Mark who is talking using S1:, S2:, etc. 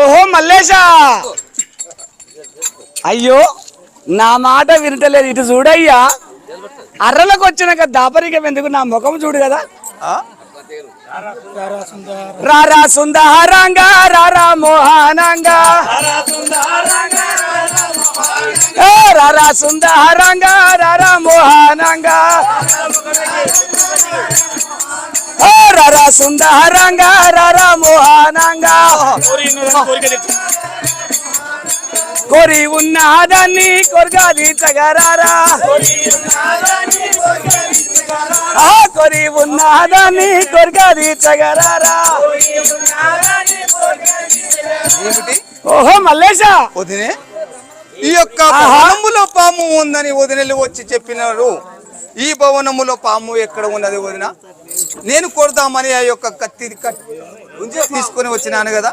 S1: ఓహో మల్లేశా, అయ్యో నా మాట వినటలేదు. ఇటు చూడయ్యా, అర్రలకు వచ్చినాక దాపరికం ఎందుకు, నా ముఖం చూడు కదా. రారా సుందరంగా రారా మోహనంగా, రారా సుందరంగా రారా మోహనంగా, రారా సుందరంగా రారా మోహనంగా. కోరి ఉన్నదాన్ని కొరగా తీర్చగరారా, కోరి ఉన్నదాన్ని కొరగా తీర్చగరారా. ఓహో మల్లేశా,
S2: వదినే ఈ యొక్క భవనములో పాము ఉందని వదినలు వచ్చి చెప్పినారు. ఈ భవనములో పాము ఎక్కడ ఉన్నది వదిన? నేను కొడదామని ఆ యొక్క కత్తి తీసుకొని వచ్చినాను కదా.